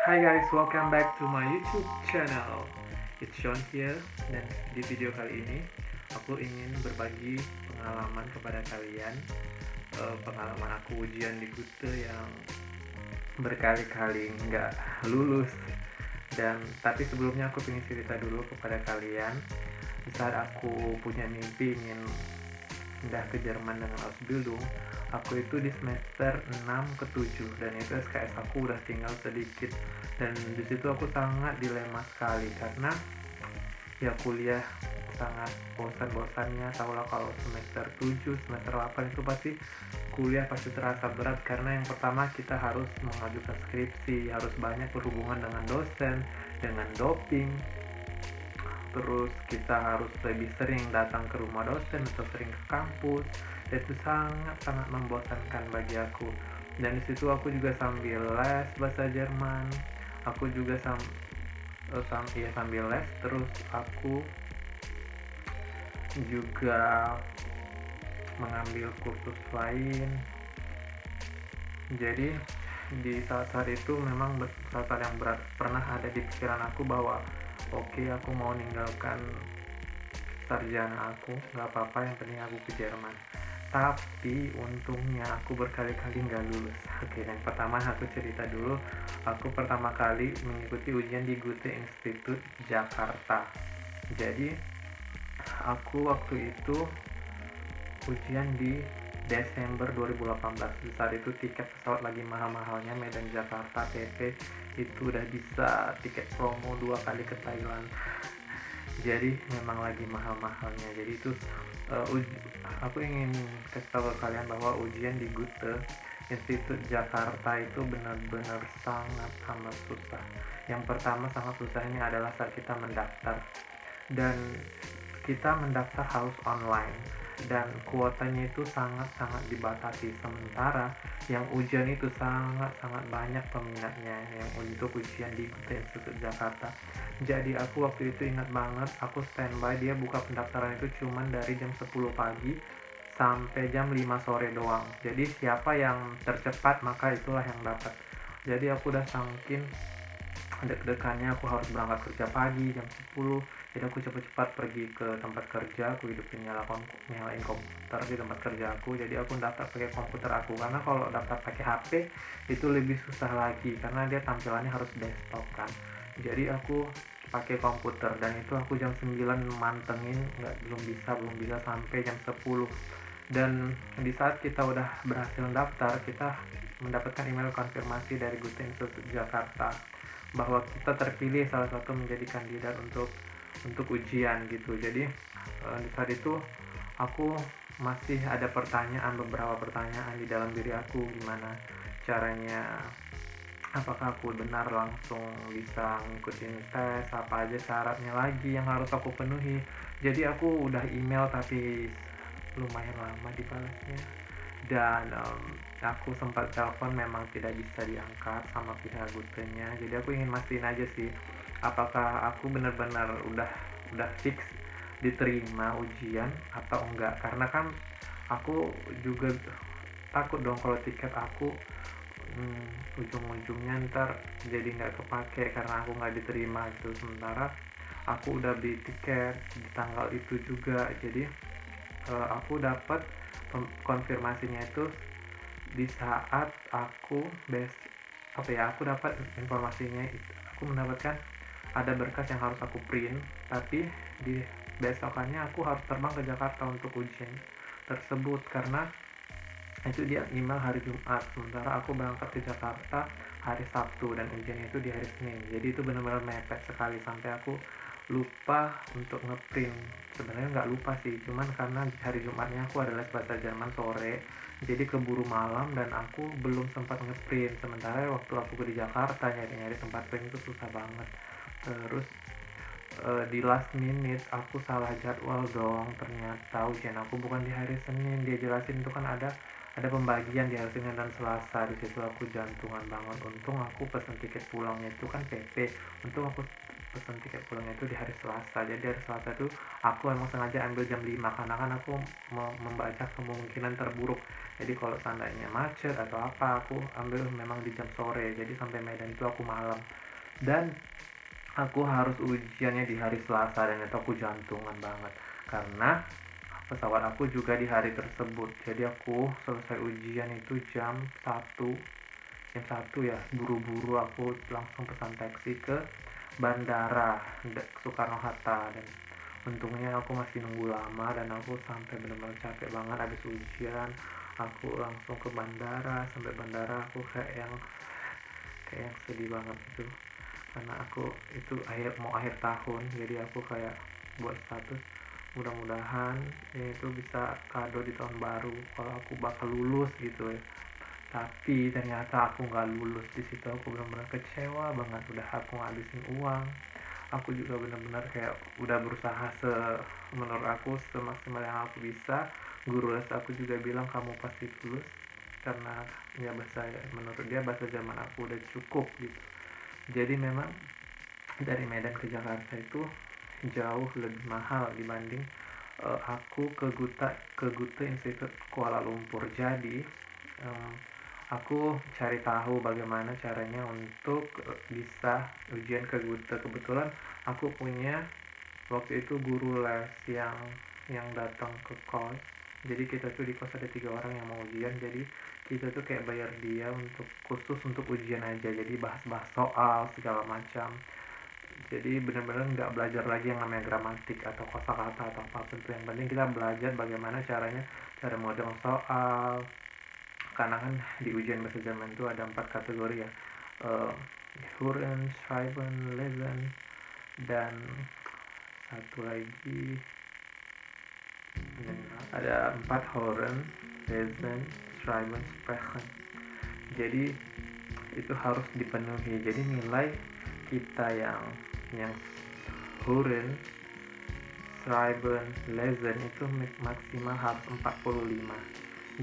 Hi guys, welcome back to my YouTube channel. It's Sean here, dan di video kali ini aku ingin berbagi pengalaman kepada kalian. Pengalaman aku ujian di Gute yang berkali-kali nggak lulus. Dan tapi sebelumnya aku ingin cerita dulu kepada kalian. Di saat aku punya mimpi ingin pindah ke Jerman dengan Ausbildung, aku itu di semester 6 ke 7 dan itu SKS aku udah tinggal sedikit, dan di situ aku sangat dilema sekali karena ya kuliah sangat bosan-bosannya. Tahulah kalau semester 7 semester 8 itu pasti kuliah pasti terasa berat karena yang pertama kita harus mengajukan skripsi, harus banyak berhubungan dengan dosen, dengan doping. Terus kita harus lebih sering datang ke rumah dosen atau sering ke kampus. Itu sangat-sangat membosankan bagi aku. Dan disitu aku juga sambil les bahasa Jerman. Aku juga sambil les. Terus aku juga mengambil kursus lain. Jadi di saat-saat itu memang saat-saat yang berat pernah ada di pikiran aku bahwa oke, aku mau meninggalkan sarjana aku, nggak apa-apa, yang penting aku ke Jerman. Tapi untungnya aku berkali-kali nggak lulus. Oke, yang pertama aku cerita dulu. Aku pertama kali mengikuti ujian di Goethe Institute Jakarta. Jadi aku waktu itu ujian di Desember 2018. Di saat itu tiket pesawat lagi mahal-mahalnya, Medan Jakarta PP itu udah bisa tiket promo 2 kali ke Thailand. Jadi memang lagi mahal-mahalnya. Jadi itu aku ingin kasih tahu ke kalian bahwa ujian di Goethe Institut Jakarta itu benar-benar sangat amat susah. Yang pertama sangat susahnya adalah saat kita mendaftar, dan kita mendaftar harus online dan kuotanya itu sangat-sangat dibatasi, sementara yang ujian itu sangat-sangat banyak peminatnya yang untuk ujian di Institut Jakarta. Jadi aku waktu itu ingat banget, aku standby, dia buka pendaftaran itu cuman dari jam 10 pagi sampai jam 5 sore doang. Jadi siapa yang tercepat maka itulah yang dapat. Jadi aku udah sangkin deg-degannya, aku harus berangkat kerja pagi jam 10. Jadi aku cepat-cepat pergi ke tempat kerja, aku hidupin nyalain komputer di tempat kerja aku. Jadi aku daftar pakai komputer aku, karena kalau daftar pakai HP itu lebih susah lagi karena dia tampilannya harus desktop kan. Jadi aku pakai komputer, dan itu aku jam 9 mantengin, belum bisa sampai jam 10. Dan di saat kita udah berhasil daftar, kita mendapatkan email konfirmasi dari Goethe Institut Jakarta bahwa kita terpilih salah satu menjadi kandidat untuk ujian gitu. Jadi di saat itu aku masih ada beberapa pertanyaan di dalam diri aku, gimana caranya, apakah aku benar langsung bisa ngikutin tes, apa aja syaratnya lagi yang harus aku penuhi. Jadi aku udah email tapi lumayan lama dibalasnya, dan aku sempat telepon memang tidak bisa diangkat sama pihak Gutenya. Jadi aku ingin mastiin aja sih apakah aku benar-benar udah fix diterima ujian atau enggak, karena kan aku juga takut dong kalau tiket aku ujung-ujungnya ntar jadi nggak kepake karena aku nggak diterima gitu, sementara aku udah beli tiket di tanggal itu juga. Jadi aku dapat konfirmasinya itu di saat aku dapat informasinya. Aku mendapatkan ada berkas yang harus aku print, tapi di besokannya aku harus terbang ke Jakarta untuk ujian tersebut, karena itu dia email hari Jumat, sementara aku berangkat ke Jakarta hari Sabtu dan ujiannya itu di hari Senin. Jadi itu benar-benar mepet sekali sampai aku lupa untuk ngeprint. Sebenarnya nggak lupa sih, cuman karena hari Jumatnya aku ada les bahasa Jerman sore, jadi keburu malam dan aku belum sempat ngeprint. Sementara waktu aku di Jakarta nyari-nyari tempat print itu susah banget. Terus di last minute aku salah jadwal dong, ternyata ujian aku bukan di hari Senin. Dia jelasin itu kan ada pembagian di hari Senin dan Selasa. Di situ aku jantungan banget. Untung aku pesan tiket pulangnya itu kan PP. Untung aku pesen tiket pulangnya itu di hari Selasa. Jadi hari Selasa itu aku emang sengaja ambil jam 5 karena kan aku membaca kemungkinan terburuk. Jadi kalau seandainya macet atau apa, aku ambil memang di jam sore. Jadi sampai Medan itu aku malam. Dan aku harus ujiannya di hari Selasa dan itu aku jantungan banget karena pesawat aku juga di hari tersebut. Jadi aku selesai ujian itu jam satu ya, buru-buru aku langsung pesan taksi ke bandara Soekarno Hatta. Dan untungnya aku masih nunggu lama dan aku sampai benar-benar capek banget habis ujian. Aku langsung ke bandara, sampai bandara aku kayak yang sedih banget itu karena aku itu mau akhir tahun. Jadi aku kayak buat status mudah-mudahan itu bisa kado di tahun baru kalau aku bakal lulus gitu ya. Tapi ternyata aku nggak lulus. Di situ aku benar-benar kecewa banget. Udah aku ngabisin uang, aku juga benar-benar kayak udah berusaha menurut aku semaksimal yang aku bisa. Guru les aku juga bilang kamu pasti lulus karena ya menurut dia bahasa Jerman aku udah cukup gitu. Jadi memang dari Medan ke Jakarta itu jauh lebih mahal dibanding aku ke Gute Institute Kuala Lumpur. Jadi aku cari tahu bagaimana caranya untuk bisa ujian ke Gute. Kebetulan aku punya waktu itu guru les yang datang ke kos. Jadi kita tuh di kos ada 3 orang yang mau ujian. Jadi kita tuh kayak bayar dia untuk khusus untuk ujian aja. Jadi bahas-bahas soal segala macam. Jadi benar-benar nggak belajar lagi yang namanya gramatik atau kosakata atau apapun itu. Yang penting kita belajar bagaimana cara model soal. Karena kan di ujian bahasa Jerman itu ada 4 kategori ya, Hören, Schreiben, Lesen, dan satu lagi ada 4, Hören, Lesen, Schreiben, Sprechen. Jadi itu harus dipenuhi. Jadi nilai kita yang Hören, Schreiben, Lesen itu maksimal harus 45.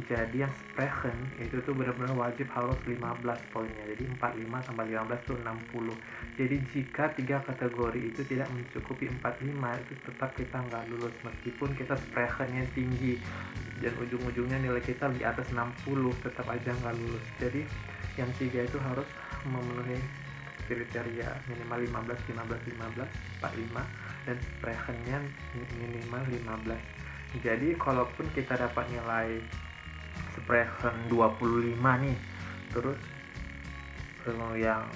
Jadi yang Sprechen itu tuh benar-benar wajib harus 15 poinnya. Jadi 45 tambah 15 itu 60. Jadi jika 3 kategori itu tidak mencukupi 45, itu tetap kita nggak lulus meskipun kita Sprechennya tinggi dan ujung-ujungnya nilai kita di atas 60, tetap aja nggak lulus. Jadi yang 3 itu harus memenuhi kriteria minimal 15, 15, 15, 45 dan Sprechennya minimal 15. Jadi kalaupun kita dapat nilai Sprechen 25 nih, terus yang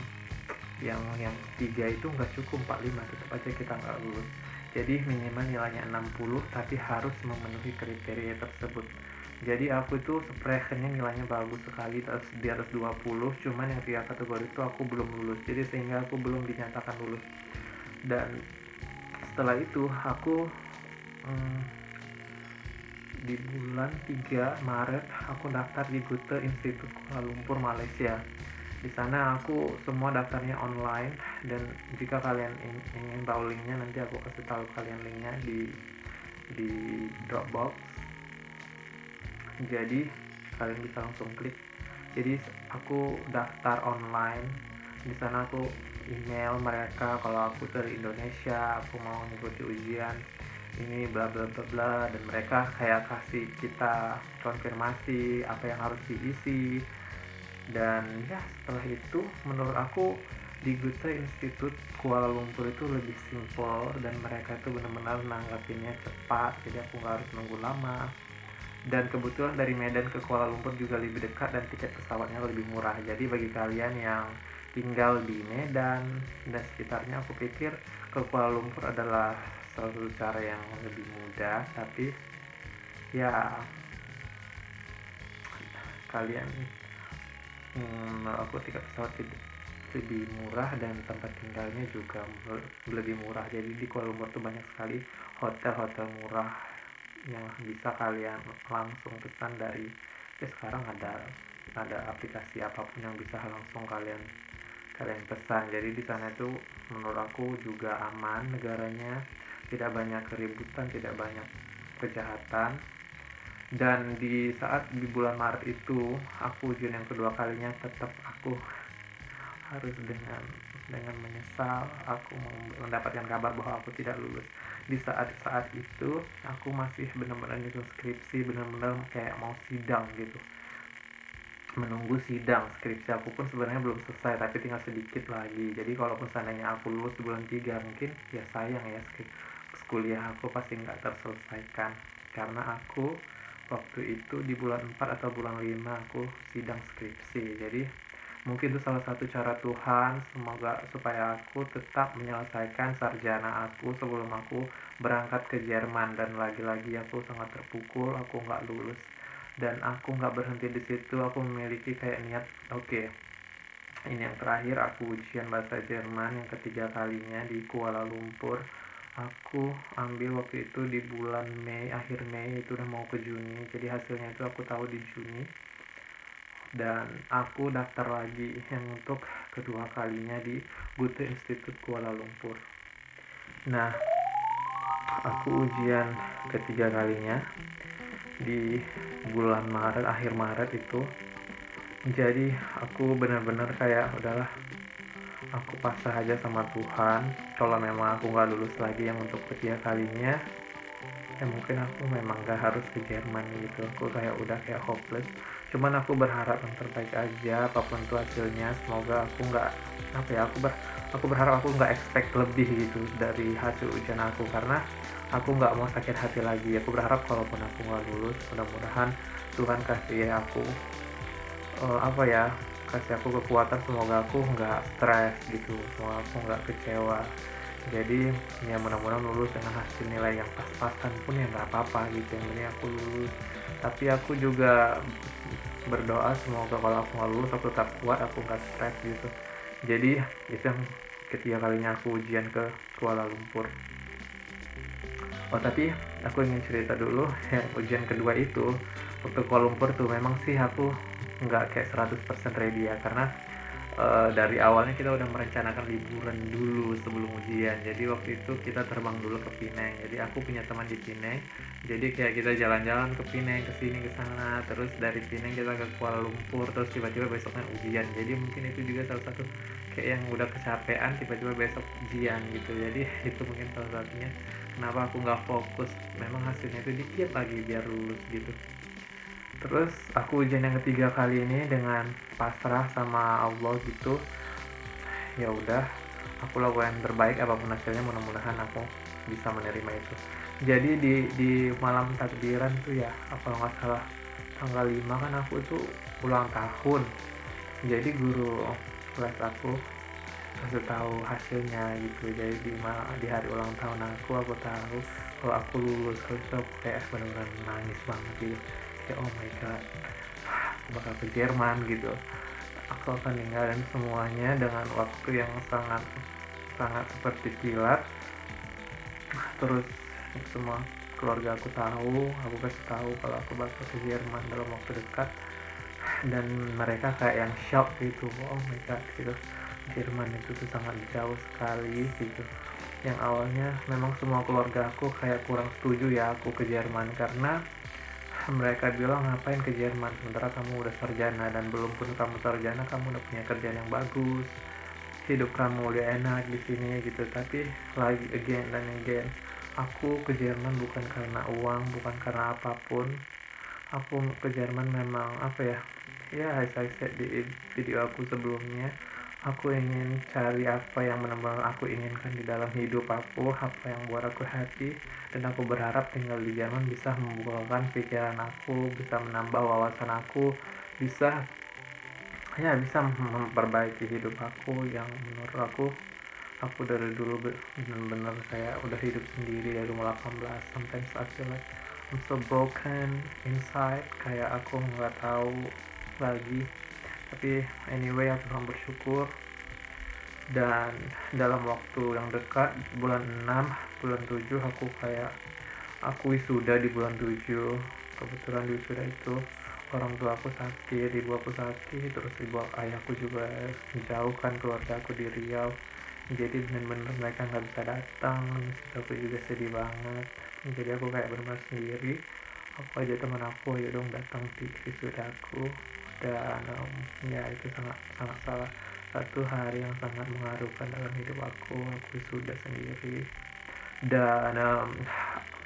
3 itu nggak cukup 45, tetap aja kita nggak lulus. Jadi minimal nilainya 60 tapi harus memenuhi kriteria tersebut. Jadi aku itu Sprechennya nilainya bagus sekali di atas 20, cuman yang 3 kategori itu aku belum lulus. Jadi sehingga aku belum dinyatakan lulus. Dan setelah itu aku di bulan 3 Maret aku daftar di Gute Institute Kuala Lumpur, Malaysia. Di sana aku semua daftarnya online dan jika kalian ingin tahu linknya nanti aku kasih tahu kalian linknya di Dropbox. Jadi kalian bisa langsung klik. Jadi aku daftar online. Di sana aku email mereka kalau aku dari Indonesia, aku mau mengikuti ujian ini bla bla bla bla, dan mereka kayak kasih kita konfirmasi apa yang harus diisi. Dan ya setelah itu menurut aku di Gute Institute Kuala Lumpur itu lebih simple dan mereka itu benar-benar nanggapinnya cepat, jadi aku nggak harus nunggu lama. Dan kebetulan dari Medan ke Kuala Lumpur juga lebih dekat dan tiket pesawatnya lebih murah. Jadi bagi kalian yang tinggal di Medan dan sekitarnya, aku pikir ke Kuala Lumpur adalah salah satu cara yang lebih mudah. Tapi ya kalian aku tiket pesawat lebih murah dan tempat tinggalnya juga lebih murah. Jadi di Kuala Lumpur tuh banyak sekali hotel-hotel murah yang bisa kalian langsung pesan dari sekarang ada aplikasi apapun yang bisa langsung kalian pesan. Jadi di sana itu menurut aku juga aman negaranya, tidak banyak keributan, tidak banyak kejahatan. Dan di bulan Maret itu aku ujian yang kedua kalinya, tetap aku harus dengan menyesal aku mendapatkan kabar bahwa aku tidak lulus. Di saat-saat itu aku masih benar-benar nyusun skripsi, benar-benar kayak mau sidang gitu, menunggu sidang. Skripsi aku pun sebenarnya belum selesai tapi tinggal sedikit lagi. Jadi kalaupun seandainya aku lulus di bulan 3 mungkin ya sayang ya, kuliah aku pasti nggak terselesaikan, karena aku waktu itu di bulan 4 atau bulan 5 aku sidang skripsi. Jadi mungkin itu salah satu cara Tuhan, semoga supaya aku tetap menyelesaikan sarjana aku sebelum aku berangkat ke Jerman. Dan lagi-lagi aku sangat terpukul, aku nggak lulus. Dan aku nggak berhenti di situ, aku memiliki kayak niat, oke, ini yang terakhir aku ujian bahasa Jerman yang ketiga kalinya di Kuala Lumpur. Aku ambil waktu itu di bulan Mei, akhir Mei, itu udah mau ke Juni. Jadi hasilnya itu aku tahu di Juni. Dan aku daftar lagi yang untuk kedua kalinya di Goethe Institute Kuala Lumpur. Nah, aku ujian ketiga kalinya di bulan Maret, akhir Maret itu. Jadi aku benar-benar kayak udahlah, aku pasrah aja sama Tuhan. Kalau memang aku nggak lulus lagi yang untuk ketiga kalinya, ya mungkin aku memang gak harus ke Jerman gitu. Aku kayak udah kayak hopeless. Cuman aku berharap yang terbaik aja apapun itu hasilnya. Semoga aku nggak apa ya, aku berharap aku nggak expect lebih gitu dari hasil ujian aku, karena aku nggak mau sakit hati lagi. Aku berharap kalaupun aku nggak lulus, mudah-mudahan Tuhan kasih aku apa ya, kasih aku kekuatan. Semoga aku nggak stres gitu, semoga aku nggak kecewa. Jadi ya mudah-mudahan lulus dengan hasil nilai yang pas-pasan pun ya nggak apa-apa gitu, yang penting aku lulus. Tapi aku juga berdoa semoga kalau aku nggak lulus aku tetap kuat, aku nggak stres gitu. Jadi itu yang ketiga kalinya aku ujian ke Kuala Lumpur. Oh tapi aku ingin cerita dulu yang ujian kedua itu waktu Kuala Lumpur tuh memang sih aku nggak kayak 100% ready ya, karena dari awalnya kita udah merencanakan liburan dulu sebelum ujian. Jadi waktu itu kita terbang dulu ke Pineng. Jadi aku punya teman di Pineng. Jadi kayak kita jalan-jalan ke Pineng, ke sini ke sana. Terus dari Pineng kita ke Kuala Lumpur. Terus tiba-tiba besoknya ujian. Jadi mungkin itu juga salah satu kayak yang udah kecapean tiba-tiba besok ujian gitu. Jadi itu mungkin salah satunya kenapa aku nggak fokus. Memang hasilnya itu dikit lagi biar lulus gitu. Terus aku ujian yang ketiga kali ini dengan pasrah sama Allah gitu. Ya udah, aku lakukan yang terbaik apapun hasilnya, mudah-mudahan aku bisa menerima itu. Jadi di malam takbiran tuh ya, kalau nggak salah tanggal 5 kan aku itu ulang tahun. Jadi guru kelas aku kasih tahu hasilnya gitu. Jadi di hari ulang tahun aku tahu kalau aku lulus. Kalau itu aku kayak benar-benar nangis banget gitu, kayak oh my god, aku bakal ke Jerman gitu. Aku akan ninggalin semuanya dengan waktu yang sangat sangat seperti kilat. Terus semua keluarga aku tahu, aku kasih tahu kalau aku bakal ke Jerman dalam waktu dekat. Dan mereka kayak yang shock gitu, oh my god gitu, Jerman itu tuh sangat jauh sekali gitu. Yang awalnya memang semua keluarga aku kayak kurang setuju ya aku ke Jerman, karena mereka bilang ngapain ke Jerman sementara kamu udah sarjana, dan belum pun kamu sarjana kamu udah punya kerjaan yang bagus, hidup kamu udah enak di sini gitu. Tapi lagi again dan again, aku ke Jerman bukan karena uang, bukan karena apapun. Aku ke Jerman memang apa ya, ya as I said di video aku sebelumnya, aku ingin cari apa yang benar-benar aku inginkan di dalam hidup aku, apa yang buat aku happy. Dan aku berharap tinggal di Jerman bisa membukakan pikiran aku, bisa menambah wawasan aku, bisa ya bisa memperbaiki hidup aku yang menurut aku dari dulu benar-benar kayak udah hidup sendiri dari umur 18. Sometimes I feel like I'm so broken inside, kayak aku nggak tahu lagi. Tapi anyway, aku sangat bersyukur. Dan dalam waktu yang dekat, bulan 6 bulan 7 aku wisuda di bulan 7. Kebetulan di wisuda itu orang tua aku sakit, ibu aku sakit, terus ibu ayahku juga menjauhkan keluarga aku di Riau. Jadi benar-benar mereka nggak bisa datang. Disitu aku juga sedih banget. Jadi aku kayak benar-benar sendiri. Aku aja teman aku, ayo dong datang di wisuda aku. Dan ya itu sangat sangat salah satu hari yang sangat mengharukan dalam hidup aku sudah sendiri. Dan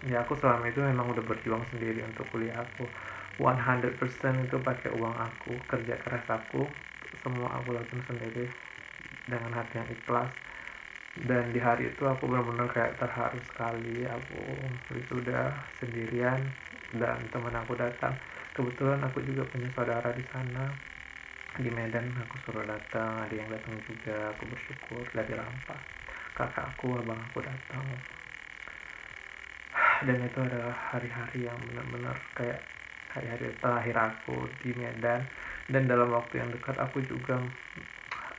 ya aku selama itu memang udah berjuang sendiri untuk kuliah aku, 100% itu pakai uang aku, kerja keras aku, semua aku lakukan sendiri dengan hati yang ikhlas. Dan di hari itu aku benar-benar kayak terharu sekali. Aku sudah sendirian dan teman aku datang. Kebetulan aku juga punya saudara di sana di Medan, aku suruh datang, ada yang datang juga. Aku bersyukur. Dari Rampas, kakak aku, abang aku datang. Dan itu adalah hari-hari yang benar-benar kayak hari-hari terakhir aku di Medan. Dan dalam waktu yang dekat aku juga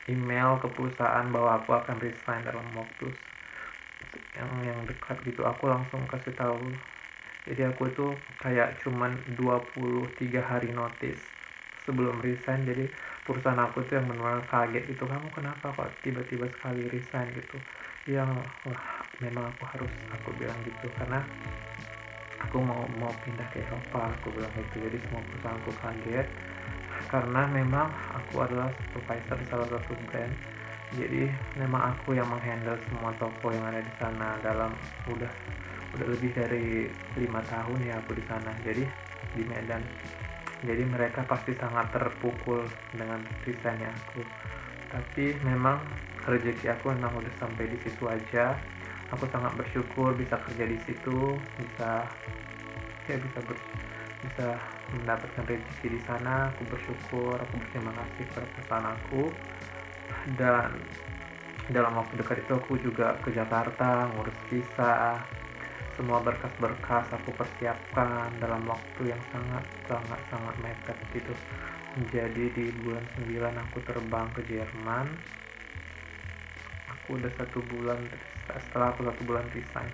email ke perusahaan bahwa aku akan resign dalam waktu yang dekat gitu. Aku langsung kasih tahu. Jadi aku itu kayak cuman 23 hari notice sebelum resign. Jadi perusahaan aku tuh yang benar-benar kaget gitu, kamu kenapa kok tiba-tiba sekali resign gitu. Yang memang aku bilang gitu karena aku mau pindah ke Eropa, aku bilang gitu. Jadi semua perusahaan aku kaget karena memang aku adalah supervisor di salah satu brand. Jadi memang aku yang menghandle semua toko yang ada di sana dalam udah lebih dari 5 tahun ya aku di sana. Jadi di Medan. Jadi mereka pasti sangat terpukul dengan resignnya aku. Tapi memang rezeki aku memang udah sampai di situ aja. Aku sangat bersyukur bisa kerja di situ, bisa ya bisa mendapatkan rezeki di sana. Aku bersyukur, aku berterima kasih kepada perusahaan aku. Dan dalam waktu dekat itu aku juga ke Jakarta ngurus visa, semua berkas-berkas aku persiapkan dalam waktu yang sangat mepet gitu. Jadi di bulan 9 aku terbang ke Jerman. Aku udah 1 bulan setelah aku 1 bulan resign.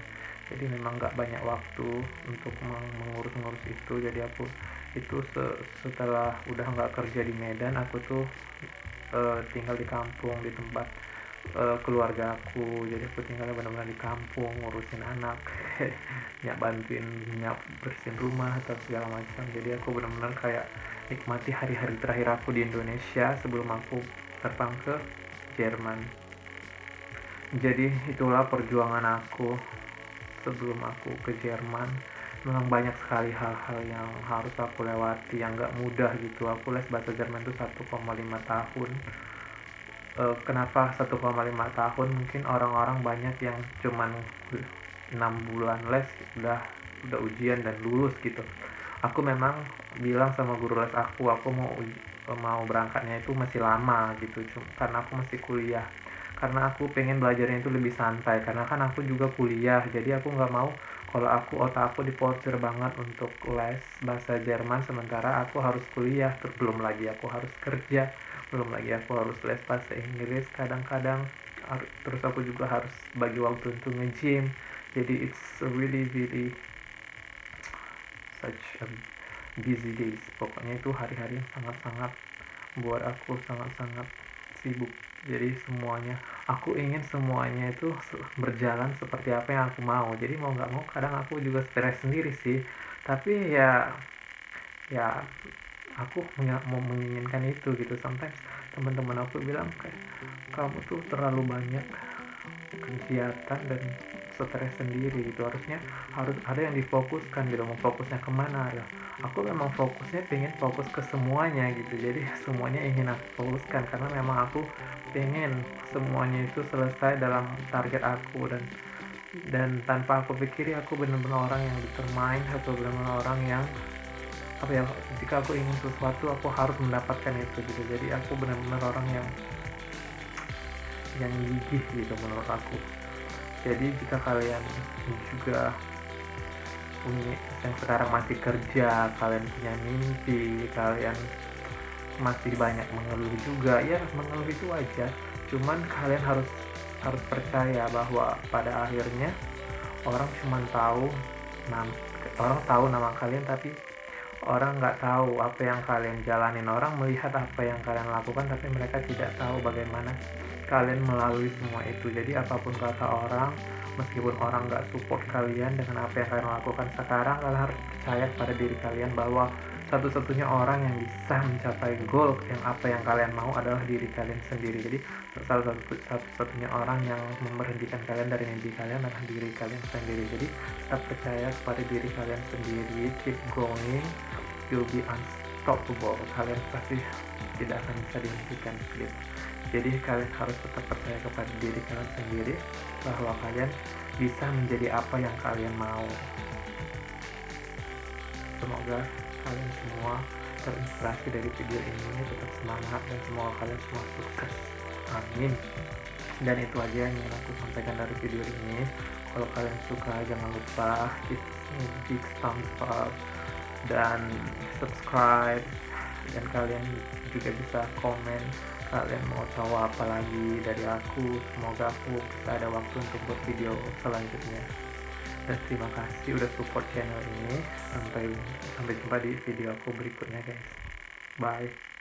Jadi memang gak banyak waktu untuk mengurus itu. Jadi aku itu setelah udah gak kerja di Medan, aku tuh tinggal di kampung di tempat keluarga aku. Jadi aku tinggalnya benar-benar di kampung ngurusin anak bantuin bersihin rumah atau segala macam. Jadi aku benar-benar kayak nikmati hari-hari terakhir aku di Indonesia sebelum aku terbang ke Jerman. Jadi itulah perjuangan aku sebelum aku ke Jerman. Memang banyak sekali hal-hal yang harus aku lewati yang gak mudah gitu. Aku les bahasa Jerman itu 1,5 tahun. Kenapa 1,5 tahun? Mungkin orang-orang banyak yang cuman 6 bulan les udah ujian dan lulus gitu. Aku memang bilang sama guru les aku mau berangkatnya itu masih lama gitu, karena aku masih kuliah. Karena aku pengen belajarnya itu lebih santai, karena kan aku juga kuliah. Jadi aku nggak mau kalau otak aku diporsir banget untuk les bahasa Jerman sementara aku harus kuliah, belum lagi aku harus kerja, belum lagi aku harus les bahasa Inggris kadang-kadang. Terus aku juga harus bagi waktu untuk nge-gym. Jadi it's really really such a busy days. Pokoknya itu hari-hari yang sangat-sangat buat aku sangat-sangat sibuk. Jadi aku ingin semuanya itu berjalan seperti apa yang aku mau. Jadi mau nggak mau kadang aku juga stres sendiri sih. Tapi ya aku mau menginginkan itu gitu. Sometimes teman-teman aku bilang kayak kamu tuh terlalu banyak kegiatan dan stres sendiri gitu. Harus ada yang difokuskan gitu. Mau fokusnya kemana ya? Aku memang fokusnya pengen fokus ke semuanya gitu. Jadi semuanya ingin aku fokuskan karena memang aku pengen semuanya itu selesai dalam target aku. Dan tanpa aku pikiri aku benar-benar orang yang determined atau benar-benar orang yang jika aku ingin sesuatu aku harus mendapatkan itu gitu. Jadi aku benar-benar orang yang gigih gitu menurut aku. Jadi jika kalian juga yang sekarang masih kerja, kalian punya mimpi, kalian masih banyak mengeluh juga, ya mengeluh itu wajar. Cuman kalian harus percaya bahwa pada akhirnya orang cuma tahu nama kalian, tapi orang nggak tahu apa yang kalian jalanin. Orang melihat apa yang kalian lakukan, tapi mereka tidak tahu bagaimana kalian melalui semua itu. Jadi apapun kata orang, meskipun orang nggak support kalian dengan apa yang kalian lakukan sekarang, kalian harus percaya pada diri kalian bahwa satu-satunya orang yang bisa mencapai goal yang apa yang kalian mau adalah diri kalian sendiri. Jadi satu-satunya orang yang memberhentikan kalian dari mimpi kalian adalah diri kalian sendiri. Jadi tetap percaya kepada diri kalian sendiri, keep going, you'll be unstoppable. Kalian pasti tidak akan bisa dihentikan gitu. Jadi kalian harus tetap percaya kepada diri kalian sendiri bahwa kalian bisa menjadi apa yang kalian mau. Semoga kalian semua terinspirasi dari video ini, tetap semangat dan semoga kalian semua sukses. Amin. Dan itu aja yang ingin aku sampaikan dari video ini. Kalau kalian suka jangan lupa hit big thumbs up dan subscribe, dan kalian juga bisa komen kalian mau tahu apa lagi dari aku. Semoga aku bisa ada waktu untuk buat video selanjutnya. Dan terima kasih udah support channel ini. Sampai jumpa di video aku berikutnya guys. Bye.